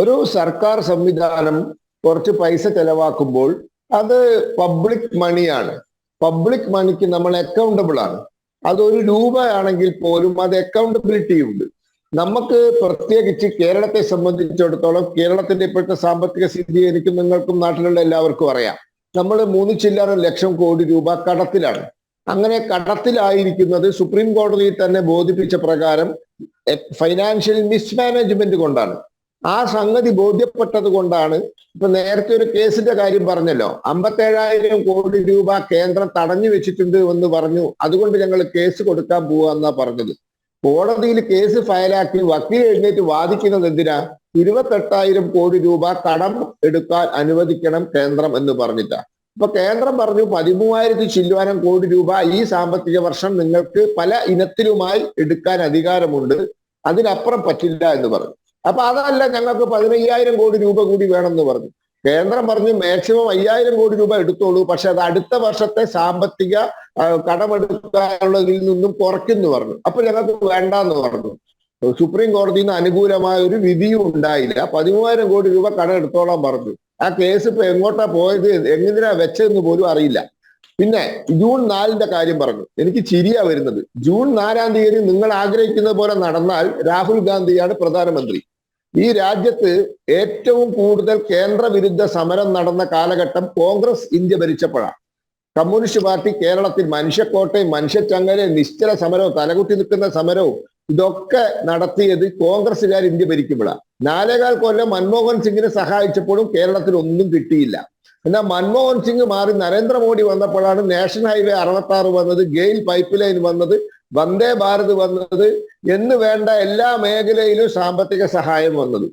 ഒരു സർക്കാർ സംവിധാനം കുറച്ച് പൈസ ചെലവാക്കുമ്പോൾ അത് പബ്ലിക് മണിയാണ്. പബ്ലിക് മണിക്ക് നമ്മൾ അക്കൗണ്ടബിൾ ആണ്. അതൊരു രൂപയാണെങ്കിൽ പോലും അത് അക്കൗണ്ടബിലിറ്റി ഉണ്ട്. നമുക്ക് പ്രത്യേകിച്ച് കേരളത്തെ സംബന്ധിച്ചിടത്തോളം കേരളത്തിന്റെ ഇപ്പോഴത്തെ സാമ്പത്തിക സ്ഥിതി എനിക്കും നിങ്ങൾക്കും നാട്ടിലുള്ള എല്ലാവർക്കും അറിയാം. നമ്മൾ 3 ചില്ലറ ലക്ഷം കോടി രൂപ കടത്തിലാണ്. അങ്ങനെ കടത്തിലായിരിക്കുന്നത് സുപ്രീം കോടതിയിൽ തന്നെ ബോധിപ്പിച്ച പ്രകാരം ഫൈനാൻഷ്യൽ മിസ്മാനേജ്മെന്റ് കൊണ്ടാണ്. ആ സംഗതി ബോധ്യപ്പെട്ടത് കൊണ്ടാണ് ഇപ്പൊ നേരത്തെ ഒരു കേസിന്റെ കാര്യം പറഞ്ഞല്ലോ, 57,000 കോടി രൂപ കേന്ദ്രം തടഞ്ഞു വെച്ചിട്ടുണ്ട് എന്ന് പറഞ്ഞു. അതുകൊണ്ട് ഞങ്ങൾ കേസ് കൊടുക്കാൻ പോവാന്നാ പറഞ്ഞത്. കോടതിയിൽ കേസ് ഫയലാക്കി വക്കീൽ എഴുന്നേറ്റ് വാദിക്കുന്നത് എന്തിനാ? 28,000 കോടി രൂപ കടം എടുക്കാൻ അനുവദിക്കണം കേന്ദ്രം എന്ന് പറഞ്ഞിട്ടാ. ഇപ്പൊ കേന്ദ്രം പറഞ്ഞു 13,000 ചില്ലുവാനം കോടി രൂപ ഈ സാമ്പത്തിക വർഷം നിങ്ങൾക്ക് പല ഇനത്തിലുമായി എടുക്കാൻ അധികാരമുണ്ട്, അതിനപ്പുറം പറ്റില്ല എന്ന് പറഞ്ഞു. അപ്പൊ അതല്ല, ഞങ്ങൾക്ക് 15,000 കോടി രൂപ കൂടി വേണമെന്ന് പറഞ്ഞു. കേന്ദ്രം പറഞ്ഞു മാക്സിമം 5,000 കോടി രൂപ എടുത്തോളൂ, പക്ഷെ അത് അടുത്ത വർഷത്തെ സാമ്പത്തിക കടമെടുക്കാനുള്ളതിൽ നിന്നും കുറയ്ക്കുന്നു പറഞ്ഞു. അപ്പൊ ഞങ്ങൾക്ക് വേണ്ടാന്ന് പറഞ്ഞു. സുപ്രീം കോടതിയിൽ നിന്ന് അനുകൂലമായ ഒരു വിധിയും ഉണ്ടായില്ല. 13,000 കോടി രൂപ കടം എടുത്തോളാൻ പറഞ്ഞു. ആ കേസ് ഇപ്പൊ എങ്ങോട്ടാ പോയത്, എങ്ങനെയാ വെച്ചതെന്ന് പോലും അറിയില്ല. പിന്നെ ജൂൺ 4 കാര്യം പറഞ്ഞു. എനിക്ക് ചിരിയാ വരുന്നത്. ജൂൺ 4 നിങ്ങൾ ആഗ്രഹിക്കുന്ന പോലെ നടന്നാൽ രാഹുൽ ഗാന്ധിയാണ് പ്രധാനമന്ത്രി. ഈ രാജ്യത്ത് ഏറ്റവും കൂടുതൽ കേന്ദ്ര വിരുദ്ധ സമരം നടന്ന കാലഘട്ടം കോൺഗ്രസ് ഇന്ത്യ ഭരിച്ചപ്പോഴാണ്. കമ്മ്യൂണിസ്റ്റ് പാർട്ടി കേരളത്തിൽ മനുഷ്യക്കോട്ടയും മനുഷ്യച്ചങ്ങലയും നിശ്ചല സമരവും തലകുത്തി നിൽക്കുന്ന സമരവും ഇതൊക്കെ നടത്തിയത് കോൺഗ്രസ്സുകാർ ഇന്ത്യ ഭരിക്കുമ്പോഴാണ്. 4.25 കൊല്ലം മൻമോഹൻ സിംഗിനെ സഹായിച്ചപ്പോഴും കേരളത്തിൽ ഒന്നും കിട്ടിയില്ല. എന്നാൽ മൻമോഹൻ സിംഗ് മാറി നരേന്ദ്രമോദി വന്നപ്പോഴാണ് നാഷണൽ ഹൈവേ 66 വന്നത്, ഗെയിൽ പൈപ്പ് ലൈൻ വന്നത്, വന്ദേ ഭാരത് വന്നത് എന്ന് വേണ്ട എല്ലാ മേഖലയിലും സാമ്പത്തിക സഹായം വന്നത്.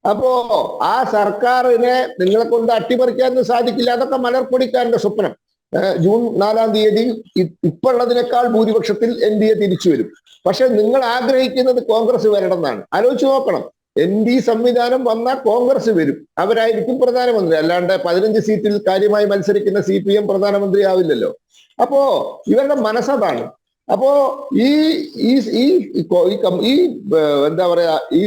അപ്പോ ആ സർക്കാരിനെ നിങ്ങളെ കൊണ്ട് അട്ടിമറിക്കാനൊന്നും സാധിക്കില്ല. അതൊക്കെ മലർപ്പൊടിക്കാരന്റെ സ്വപ്നം. ജൂൺ 4 ഇപ്പോഴുള്ളതിനേക്കാൾ ഭൂരിപക്ഷത്തിൽ NDA തിരിച്ചു വരും. പക്ഷെ നിങ്ങൾ ആഗ്രഹിക്കുന്നത് കോൺഗ്രസ് വരണം എന്നാണ്. ആലോചിച്ച് നോക്കണം. ND സംവിധാനം വന്നാൽ കോൺഗ്രസ് വരും, അവരായിരിക്കും പ്രധാനമന്ത്രി. അല്ലാണ്ട് 15 സീറ്റിൽ കാര്യമായി മത്സരിക്കുന്ന CPM പ്രധാനമന്ത്രി ആവില്ലല്ലോ. അപ്പോ ഇവരുടെ മനസ്സതാണ്. അപ്പോ ഈ എന്താ പറയാ, ഈ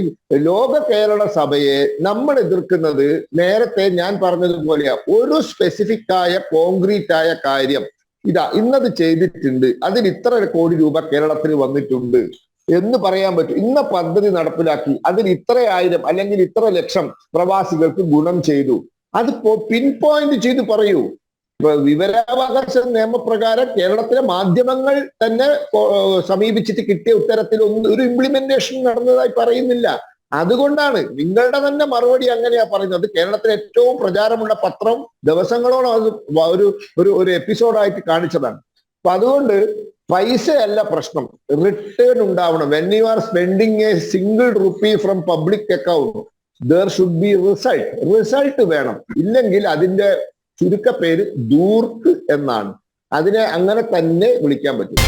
ലോക കേരള സഭയെ നമ്മൾ എതിർക്കുന്നത് നേരത്തെ ഞാൻ പറഞ്ഞതുപോലെയാ. ഒരു സ്പെസിഫിക് ആയ കോൺക്രീറ്റ് ആയ കാര്യം ഇതാ ഇന്നത് ചെയ്തിട്ടുണ്ട്, അതിന് ഇത്ര കോടി രൂപ കേരളത്തിൽ വന്നിട്ടുണ്ട് എന്ന് പറയാൻ പറ്റും. ഇന്ന പദ്ധതി നടപ്പിലാക്കി, അതിൽ ഇത്ര ആയിരം അല്ലെങ്കിൽ ഇത്ര ലക്ഷം പ്രവാസികൾക്ക് ഗുണം ചെയ്തു, അത് പിൻ പോയിന്റ് ചെയ്ത് പറയൂ. വിവരാവകാശ നിയമപ്രകാരം കേരളത്തിലെ മാധ്യമങ്ങൾ തന്നെ സമീപിച്ചിട്ട് കിട്ടിയ ഉത്തരത്തിൽ ഒരു ഇംപ്ലിമെന്റേഷൻ നടന്നതായി പറയുന്നില്ല. അതുകൊണ്ടാണ് നിങ്ങളുടെ തന്നെ മറുപടി അങ്ങനെയാ പറയുന്നത്. കേരളത്തിലെ ഏറ്റവും പ്രചാരമുള്ള പത്രം ദിവസങ്ങളോളം അത് ഒരു എപ്പിസോഡായിട്ട് കാണിച്ചതാണ്. അപ്പൊ അതുകൊണ്ട് പൈസയല്ല പ്രശ്നം, റിട്ടേൺ ഉണ്ടാവണം. When you are spending A single rupee from public account there should be result വേണം. ഇല്ലെങ്കിൽ അതിന്റെ ചുരുക്കപ്പേര് ദൂർക്ക് എന്നാണ്. അതിനെ അങ്ങനെ തന്നെ വിളിക്കാൻ പറ്റും.